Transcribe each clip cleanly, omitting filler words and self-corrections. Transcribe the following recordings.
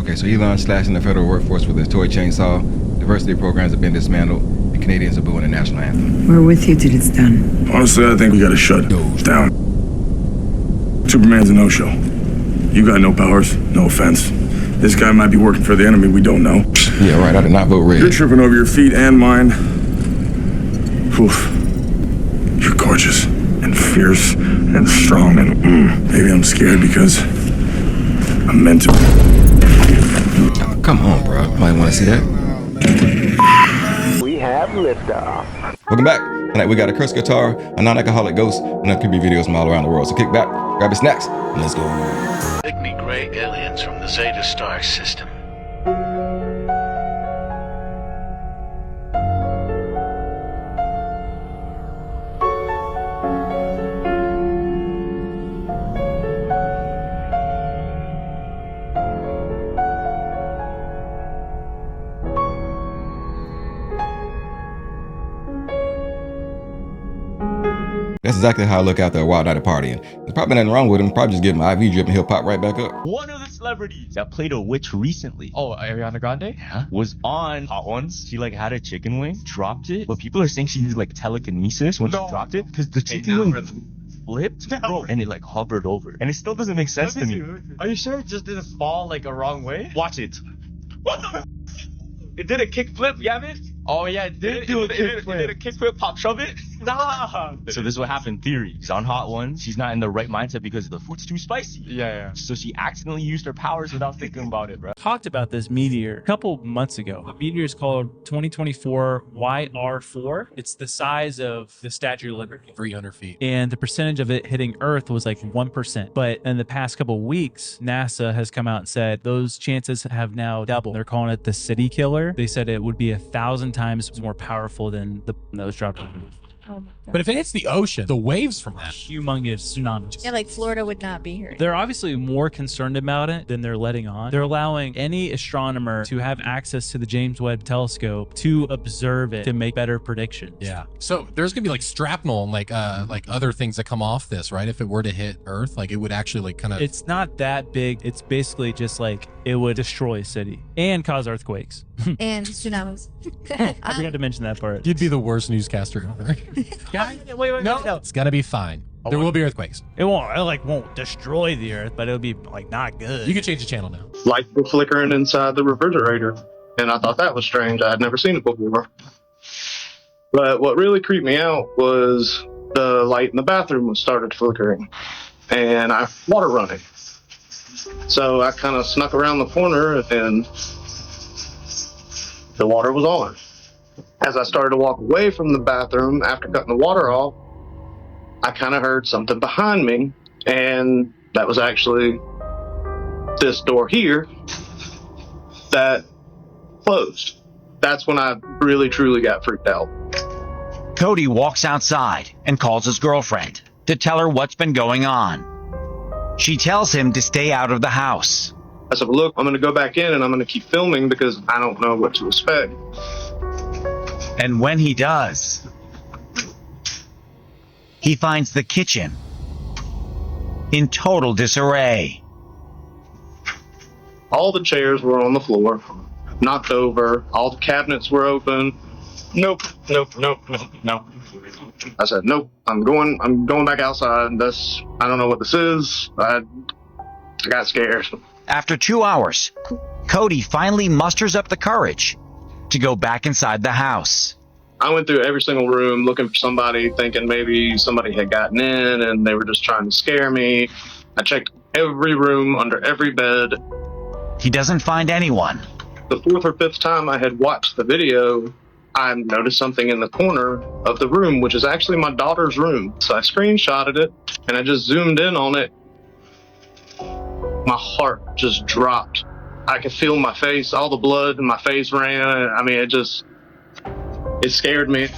Okay, so Elon's slashing the federal workforce with his toy chainsaw. Diversity programs have been dismantled, and Canadians are booing the national anthem. We're with you till it's done. Honestly, I think we gotta shut those down. Superman's a no-show. You got no powers, no offense. This guy might be working for the enemy we don't know. Yeah, right, I did not vote red. You're tripping over your feet and mine. Oof. You're gorgeous and fierce and strong and maybe I'm scared because I'm meant to. Oh, come on, bro. You might want to see that. We have liftoff. Welcome back. Tonight we got a cursed guitar, a non-alcoholic ghost, and other creepy videos from all around the world. So kick back, grab your snacks, and let's go. Pygmy gray aliens from the Zeta Star system. That's exactly how I look after a wild night of partying. There's probably nothing wrong with him. Probably just give him an IV drip and he'll pop right back up. One of the celebrities that played a witch recently, Ariana Grande, was on Hot Ones. She like had a chicken wing, dropped it, but people are saying she used like telekinesis when she dropped it because the chicken wing flipped, bro, and it like hovered over, and it still doesn't make sense to me. Are you sure it just didn't fall like a wrong way? Watch it. What the? It did a kickflip, yeah, man? Oh yeah, it did do a kickflip. It did a kickflip, pop shove it? Nah. So this is what happened. Theory. She's on Hot Ones. She's not in the right mindset because the food's too spicy. Yeah. So she accidentally used her powers without thinking about it, bro. Talked about this meteor a couple months ago. The meteor is called 2024 YR4. It's the size of the Statue of Liberty, 300 feet. and the percentage of it hitting Earth was like 1%. But in the past couple weeks, NASA has come out and said those chances have now doubled. They're calling it the city killer. They said it would be 1,000 times more powerful than the that was dropped. Oh my God. But if it hits the ocean, the waves from that. Humongous tsunamis. Yeah, like Florida would not be here. They're obviously more concerned about it than they're letting on. They're allowing any astronomer to have access to the James Webb telescope to observe it to make better predictions. Yeah. So there's gonna be like shrapnel and like other things that come off this, right? If it were to hit Earth, like it would actually like kind of. It's not that big. It's basically just like it would destroy a city and cause earthquakes. And tsunamis. I forgot to mention that part. You'd be the worst newscaster ever. Wait, no, it's gonna be fine. There will be earthquakes. It won't destroy the earth, but it'll be like not good. You can change the channel now. Lights were flickering inside the refrigerator, and I thought that was strange. I had never seen it before. But what really creeped me out was the light in the bathroom was started flickering, and water running. So I kind of snuck around the corner, and the water was on. As I started to walk away from the bathroom after cutting the water off, I kind of heard something behind me, and that was actually this door here that closed. That's when I really truly got freaked out. Cody walks outside and calls his girlfriend to tell her what's been going on. She tells him to stay out of the house. I said, look, I'm going to go back in and I'm going to keep filming because I don't know what to expect. And when he does, he finds the kitchen in total disarray. All the chairs were on the floor, knocked over. All the cabinets were open. Nope. I said, nope, I'm going back outside. I don't know what this is. I got scared. After 2 hours, Cody finally musters up the courage to go back inside the house. I went through every single room looking for somebody, thinking maybe somebody had gotten in and they were just trying to scare me. I checked every room, under every bed. He doesn't find anyone. The 4th or 5th time I had watched the video, I noticed something in the corner of the room, which is actually my daughter's room. So I screenshotted it and I just zoomed in on it. My heart just dropped. I could feel my face, all the blood in my face ran. I mean, it scared me.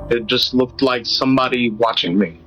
It just looked like somebody watching me.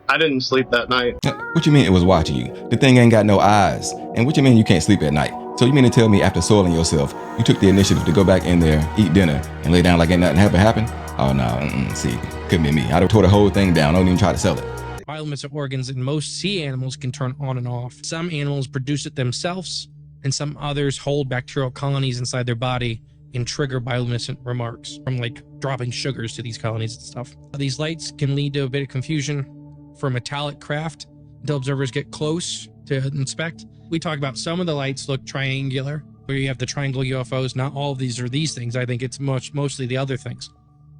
I didn't sleep that night. What you mean it was watching you? The thing ain't got no eyes. And what you mean you can't sleep at night? So you mean to tell me after soiling yourself, you took the initiative to go back in there, eat dinner, and lay down like ain't nothing happened? Oh no, see, couldn't be me. I'd have tore the whole thing down, don't even try to sell it. bioluminescent organs in most sea animals can turn on and off. Some animals produce it themselves, and some others hold bacterial colonies inside their body and trigger bioluminescent remarks from like dropping sugars to these colonies and stuff. These lights can lead to a bit of confusion for metallic craft until observers get close to inspect. We talk about some of the lights look triangular, where you have the triangle UFOs. Not all of these are these things. I think it's mostly the other things,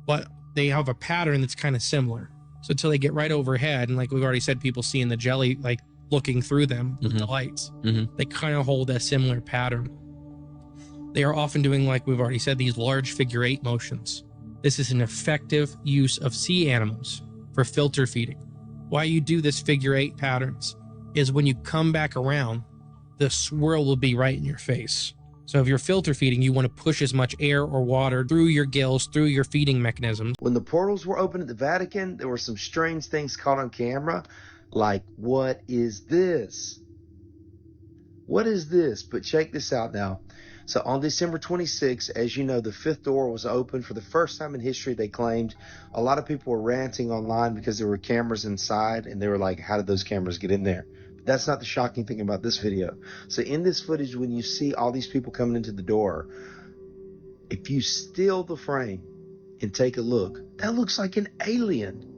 but they have a pattern that's kind of similar. So until they get right overhead, and like we've already said, people seeing the jelly, like looking through them with the lights, they kind of hold a similar pattern. They are often doing, like we've already said, these large figure 8 motions. This is an effective use of sea animals for filter feeding. Why you do this figure 8 patterns is when you come back around, the swirl will be right in your face. So if you're filter feeding, you want to push as much air or water through your gills, through your feeding mechanisms. When the portals were open at the Vatican, there were some strange things caught on camera, like, what is this? What is this? But check this out now. So on December 26, as you know, the 5th door was open for the first time in history, they claimed. A lot of people were ranting online because there were cameras inside, and they were like, how did those cameras get in there? But that's not the shocking thing about this video. So in this footage, when you see all these people coming into the door, if you still the frame and take a look, that looks like an alien.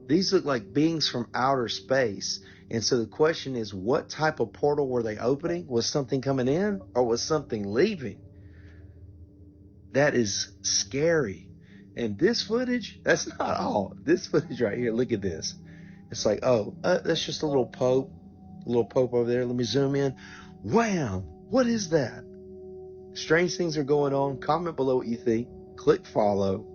These look like beings from outer space. And so the question is, what type of portal were they opening? Was something coming in or was something leaving? That is scary. And this footage, that's not all. This footage right here, look at this. It's like, oh, that's just a little pope over there. Let me zoom in. Wham! What is that? Strange things are going on. Comment below what you think. Click follow.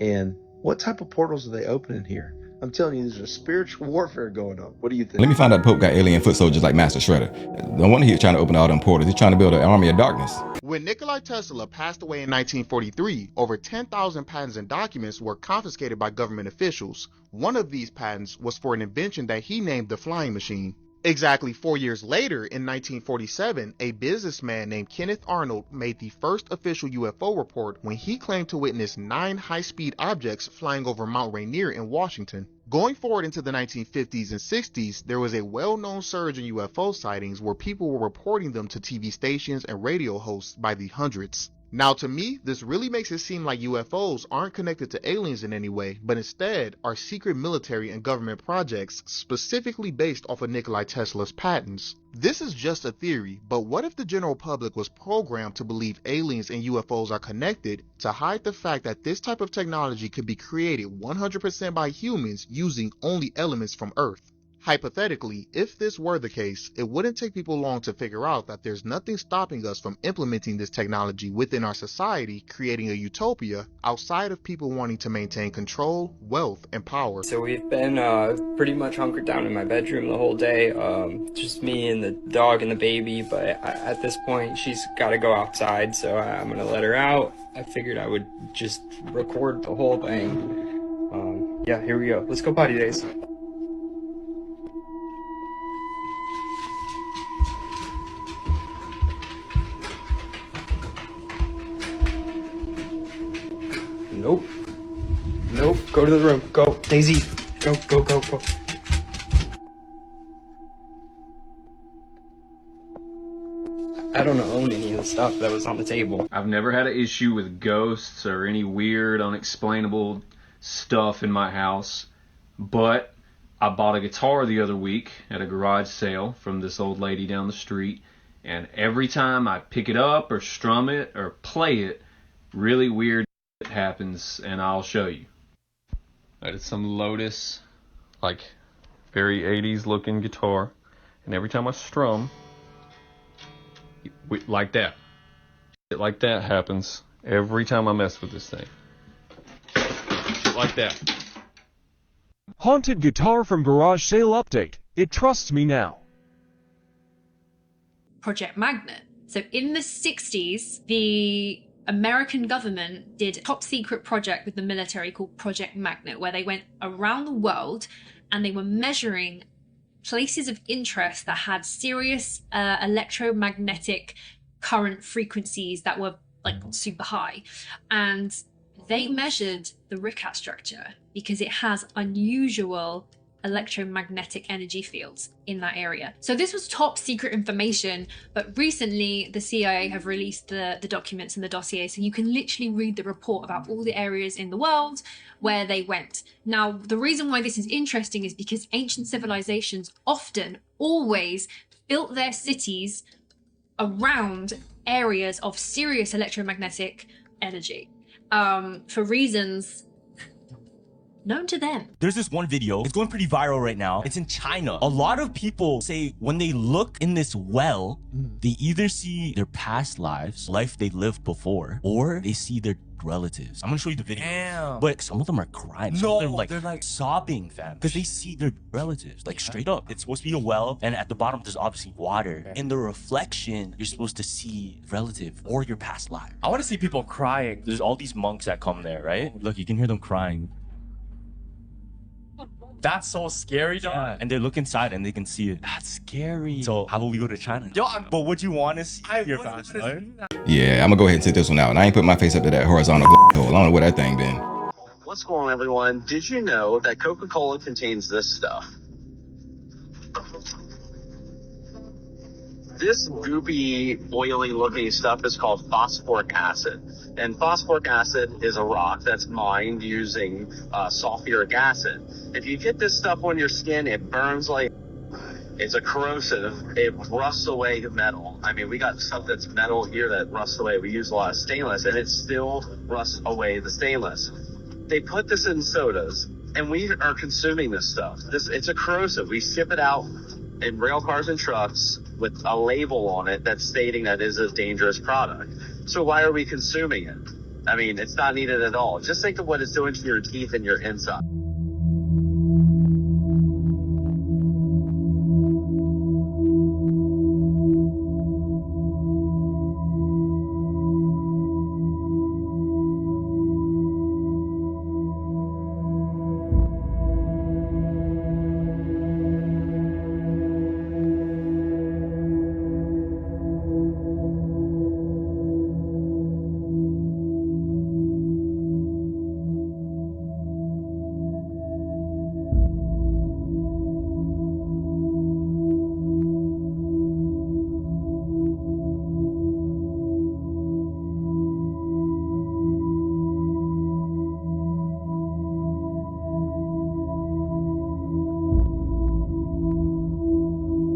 And what type of portals are they opening here? I'm telling you, there's a spiritual warfare going on. What do you think? Let me find out the Pope got alien foot soldiers like Master Shredder. No wonder he's trying to open all them portals. He's trying to build an army of darkness. When Nikola Tesla passed away in 1943, over 10,000 patents and documents were confiscated by government officials. One of these patents was for an invention that he named the flying machine. Exactly 4 years later, in 1947, a businessman named Kenneth Arnold made the first official UFO report when he claimed to witness 9 high-speed objects flying over Mount Rainier in Washington. Going forward into the 1950s and 60s, there was a well-known surge in UFO sightings where people were reporting them to TV stations and radio hosts by the hundreds. Now, to me, this really makes it seem like UFOs aren't connected to aliens in any way, but instead are secret military and government projects specifically based off of Nikola Tesla's patents. This is just a theory, but what if the general public was programmed to believe aliens and UFOs are connected to hide the fact that this type of technology could be created 100% by humans using only elements from Earth? Hypothetically, if this were the case, it wouldn't take people long to figure out that there's nothing stopping us from implementing this technology within our society, creating a utopia outside of people wanting to maintain control, wealth, and power. So we've been pretty much hunkered down in my bedroom the whole day, just me and the dog and the baby, but at this point she's got to go outside, so I'm gonna let her out. I figured I would just record the whole thing. Yeah, here we go. Let's go potty days. Nope. Nope. Go to the room. Go. Daisy. Go, go, go, go. I don't own any of the stuff that was on the table. I've never had an issue with ghosts or any weird, unexplainable stuff in my house, but I bought a guitar the other week at a garage sale from this old lady down the street, and every time I pick it up or strum it or play it, really weird happens, and I'll show you. That is some Lotus, like very 80s looking guitar, and every time I strum, like that happens every time I mess with this thing. Shit like that. Haunted guitar from garage sale update. It trusts me now. Project Magnet. So in the 60s, the American government did a top secret project with the military called Project Magnet, where they went around the world and they were measuring places of interest that had serious electromagnetic current frequencies that were like super high. And they measured the Ricat structure because it has unusual electromagnetic energy fields in that area. So this was top secret information, but recently the CIA have released the documents and the dossier, so you can literally read the report about all the areas in the world where they went. Now, the reason why this is interesting is because ancient civilizations often, always built their cities around areas of serious electromagnetic energy, for reasons known to them. There's this one video, it's going pretty viral right now. It's in China. A lot of people say when they look in this well, they either see their past lives, life they lived before, or they see their relatives. I'm gonna show you the video. Damn. But some of them are crying. Some of them they're like sobbing, fam, because they see their relatives, like straight up. It's supposed to be a well, and at the bottom there's obviously water. Okay. In the reflection, you're supposed to see relative or your past life. I want to see people crying. There's all these monks that come there, right? Look, you can hear them crying. That's so scary, John. Yeah, and they look inside and they can see it. That's scary. So how about we go to China? Yo, but would you want to see your past life? Yeah, I'm gonna go ahead and sit this one out. And I ain't put my face up to that horizontal hole. I don't know where that thing been. What's going on, everyone? Did you know that Coca-Cola contains this stuff? This goopy, oily looking stuff is called phosphoric acid. And phosphoric acid is a rock that's mined using sulfuric acid. If you get this stuff on your skin, it burns like it's a corrosive. It rusts away metal. I mean, we got stuff that's metal here that rusts away. We use a lot of stainless, and it still rusts away the stainless. They put this in sodas, and we are consuming this stuff. It's a corrosive. We ship it out in rail cars and trucks with a label on it that's stating that it is a dangerous product. So why are we consuming it? I mean, it's not needed at all. Just think of what it's doing to your teeth and your inside.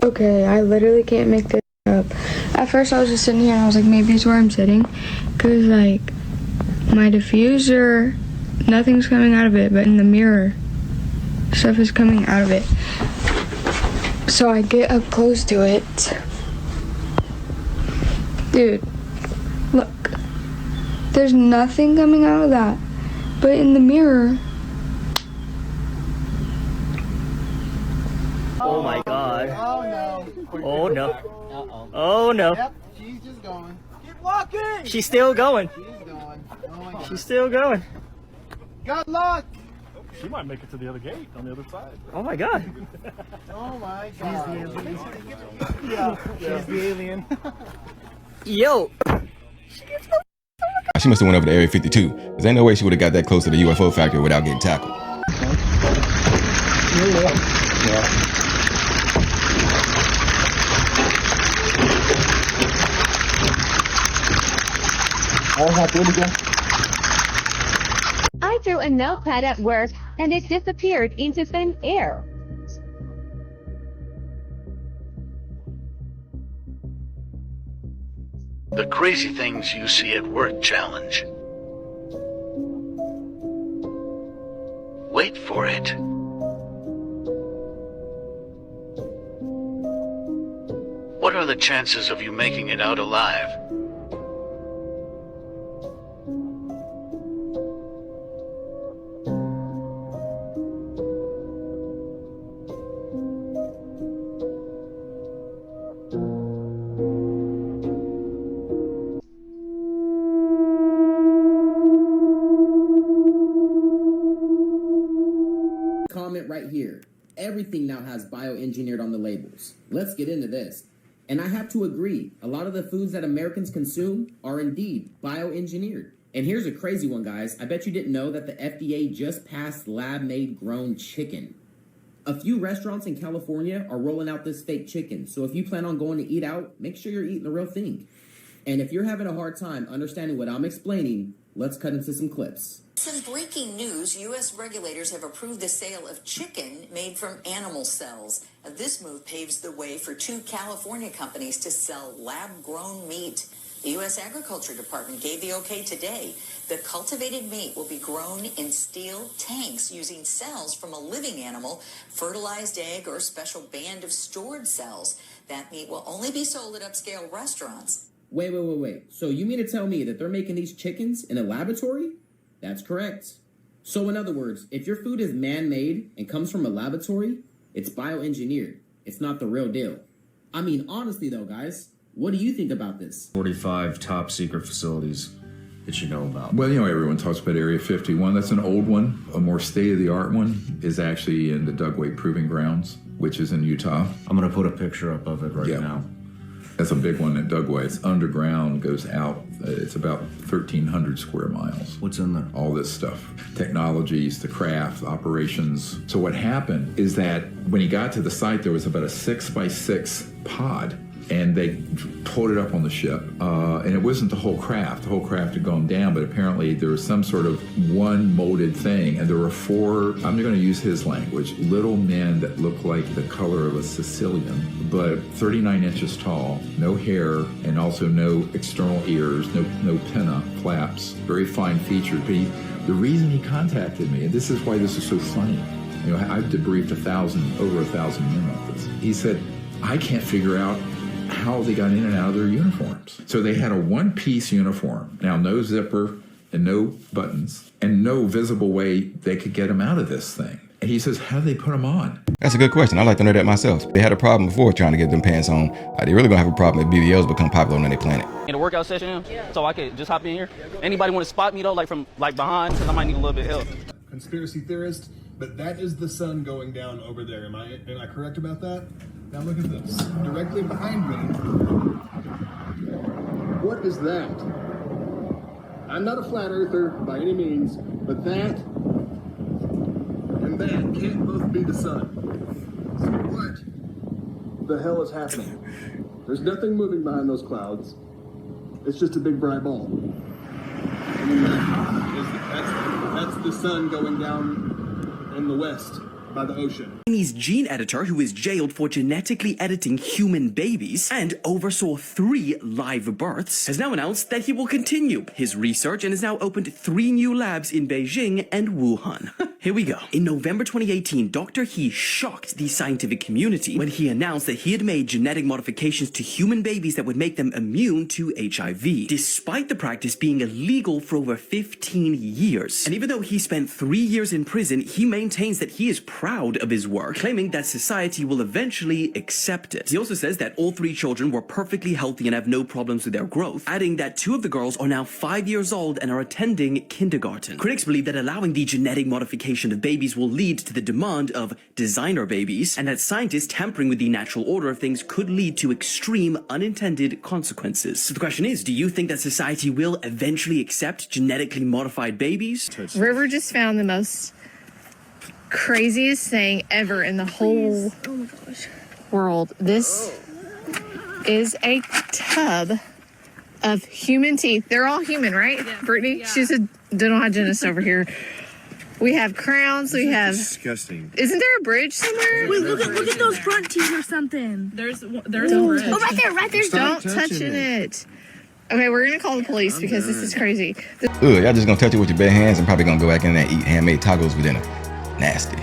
Okay, I literally can't make this up. At first I was just sitting here and I was like, maybe it's where I'm sitting. Cause like, my diffuser, nothing's coming out of it, but in the mirror, stuff is coming out of it. So I get up close to it. Dude, look. There's nothing coming out of that. But in the mirror, oh my god. Oh no. Oh no. Uh-oh. Oh no. Yep, she's just going. Keep walking! She's still going. She's going. Oh my god. She's still going. Good luck! She might make it to the other gate on the other side. Oh my god. Oh my god. She's the alien. Yeah, she's the alien. Yo. She must have went over to Area 52. Cause ain't no way she would have got that close to the UFO factory without getting tackled. I threw a notepad at work and it disappeared into thin air. The Crazy Things You See at Work challenge. Wait for it. What are the chances of you making it out alive? Comment right here. Everything now has bioengineered on the labels. Let's get into this. And I have to agree, a lot of the foods that Americans consume are indeed bioengineered. And here's a crazy one, guys. I bet you didn't know that the FDA just passed lab-made grown chicken. A few restaurants in California are rolling out this fake chicken, so if you plan on going to eat out, make sure you're eating the real thing. And if you're having a hard time understanding what I'm explaining, let's cut into some clips. Some breaking news, U.S. regulators have approved the sale of chicken made from animal cells. This move paves the way for 2 California companies to sell lab-grown meat. The U.S. Agriculture Department gave the okay today. The cultivated meat will be grown in steel tanks using cells from a living animal, fertilized egg, or a special band of stored cells. That meat will only be sold at upscale restaurants. Wait. So you mean to tell me that they're making these chickens in a laboratory? That's correct. So in other words, if your food is man-made and comes from a laboratory, it's bioengineered. It's not the real deal. I mean, honestly though, guys, what do you think about this? 45 top secret facilities that you know about. Well, everyone talks about Area 51. That's an old one. A more state-of-the-art one is actually in the Dugway Proving Grounds, which is in Utah. I'm going to put a picture up of it right now. That's a big one at Dugway. It's underground, goes out. It's about 1,300 square miles. What's in there? All this stuff. Technologies, the craft, operations. So what happened is that when he got to the site, there was about a 6x6 pod. And they pulled it up on the ship. And it wasn't the whole craft. The whole craft had gone down, but apparently there was some sort of one molded thing. And there were 4, I'm going to use his language, little men that looked like the color of a Sicilian, but 39 inches tall, no hair, and also no external ears, no pinna, flaps, very fine featured. But the reason he contacted me, and this is why this is so funny, I've debriefed over 1,000 men like this. He said, I can't figure out how they got in and out of their uniforms. So they had a one-piece uniform. Now, no zipper and no buttons and no visible way they could get them out of this thing. And he says, how do they put them on? That's a good question. I'd like to know that myself. They had a problem before trying to get them pants on. They really gonna have a problem if BBLs become popular on their planet. In a workout session, so I could just hop in here. Anybody want to spot me though, from behind, because I might need a little bit of help. Conspiracy theorist, but that is the sun going down over there. Am I correct about that? Now look at this. Directly behind me. What is that? I'm not a flat earther by any means, but that and that can't both be the sun. So what the hell is happening? There's nothing moving behind those clouds. It's just a big bright ball. I mean, that's the sun going down in the west by the ocean. Chinese gene editor who is jailed for genetically editing human babies and oversaw 3 live births has now announced that he will continue his research and has now opened 3 new labs in Beijing and Wuhan. Here we go. In November 2018, Dr. He shocked the scientific community when he announced that he had made genetic modifications to human babies that would make them immune to HIV, despite the practice being illegal for over 15 years. And even though he spent 3 years in prison, he maintains that he is proud of his work, claiming that society will eventually accept it. He also says that all 3 children were perfectly healthy and have no problems with their growth, adding that 2 of the girls are now 5 years old and are attending kindergarten. Critics believe that allowing the genetic modification of babies will lead to the demand of designer babies, and that scientists tampering with the natural order of things could lead to extreme unintended consequences. So the question is, do you think that society will eventually accept genetically modified babies? River just found the most craziest thing ever in the whole world. This is a tub of human teeth. They're all human, right? Yeah. Brittany? Yeah. She's a dental hygienist over here. We have crowns. We have. Disgusting. Isn't there a bridge somewhere? Wait, look at those front teeth or something. There's a bridge. Oh, right there. Don't touching it. Okay, we're gonna call the police because this is crazy. Y'all just gonna touch it with your bare hands and probably gonna go back in there and eat handmade tacos for dinner. Nasty.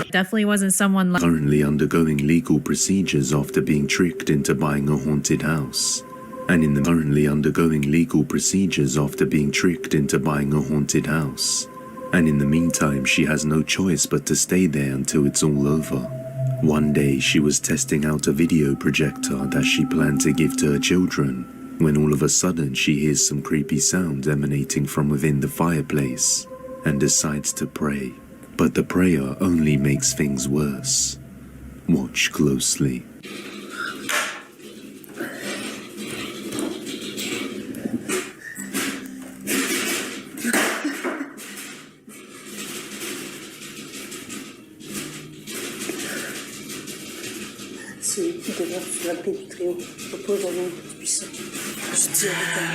Definitely wasn't someone like Currently undergoing legal procedures after being tricked into buying a haunted house. And in the currently undergoing legal procedures after being tricked into buying a haunted house. And in the meantime, she has no choice but to stay there until it's all over. One day, she was testing out a video projector that she planned to give to her children, when all of a sudden she hears some creepy sounds emanating from within the fireplace, and decides to pray. But the prayer only makes things worse. Watch closely. C'est qui devant sur la paix du triomphe. Repose en nous, puissant. Je tire ta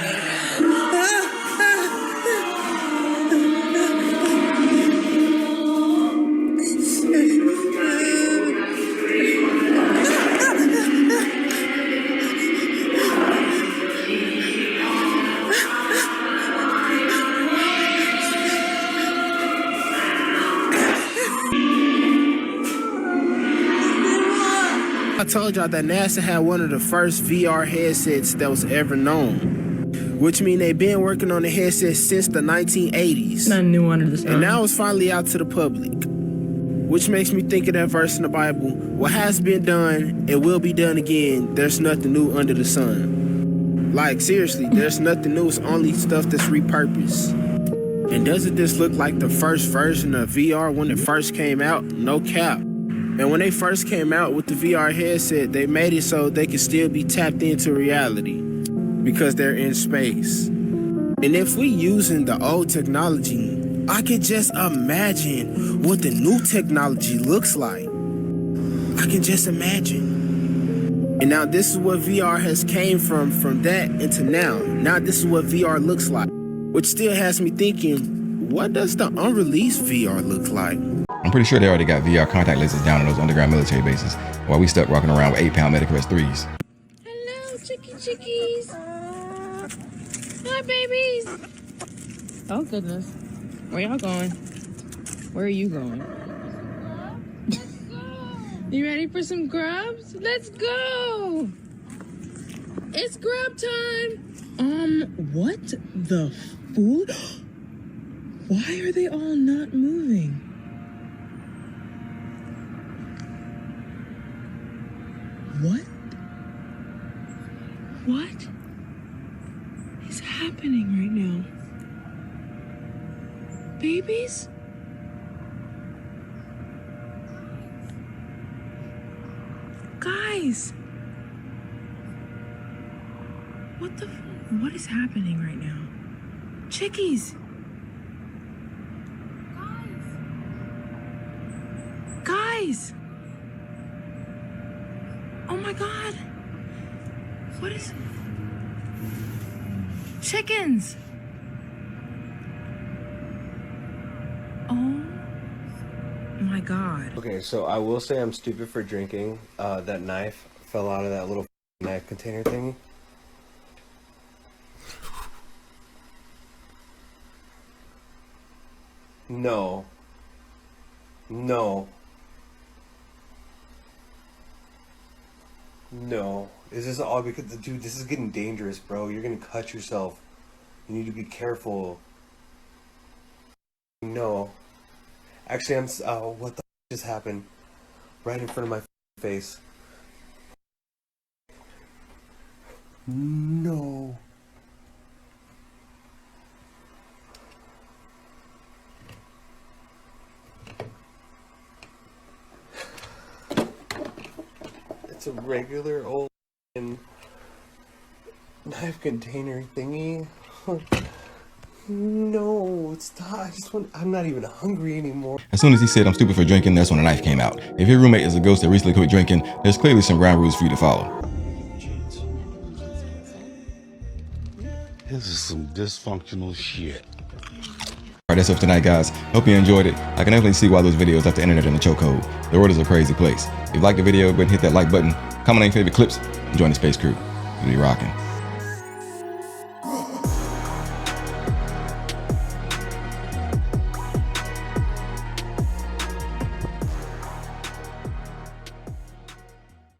I told y'all that NASA had one of the first VR headsets that was ever known, which means they've been working on the headset since the 1980s. Nothing new under the sun. And now it's finally out to the public, which makes me think of that verse in the Bible: what has been done, it will be done again. There's nothing new under the sun. Like, seriously, there's nothing new. It's only stuff that's repurposed. And doesn't this look like the first version of VR when it first came out? No cap. And when they first came out with the VR headset, they made it so they could still be tapped into reality because they're in space. And if we using the old technology, I could just imagine what the new technology looks like. I can just imagine. And now this is what VR has came from that into now. Now this is what VR looks like, which still has me thinking, what does the unreleased VR look like? I'm pretty sure they already got VR contact lenses down on those underground military bases, while we stuck walking around with 8-pound Medicare 3s. Hello, chickies. Hi, babies. Oh, goodness. Where y'all going? Where are you going? You ready for some grubs? Let's go. It's grub time. What the fool? Why are they all not moving? What is happening right now? Babies? Guys! What is happening right now? Chickies! Guys! Oh my God! What is... Chickens! Oh my God. Okay, so I will say I'm stupid for drinking. That knife fell out of that little knife container thingy. No. No. No. Is this all because, dude, this is getting dangerous, bro. You're gonna cut yourself. You need to be careful. No. Actually, what the just happened? Right in front of my face. No. It's a regular old knife container thingy. No, stop. I'm not even hungry anymore. As soon as he said I'm stupid for drinking, that's when a knife came out. If your roommate is a ghost that recently quit drinking, there's clearly some ground rules for you to follow. This is some dysfunctional shit. Alright, that's it for tonight, guys. Hope you enjoyed it. I can definitely see why those videos left the internet in the chokehold. The world is a crazy place. If you like the video, go ahead and hit that like button, comment on your favorite clips, and join the space crew. We'll be rocking.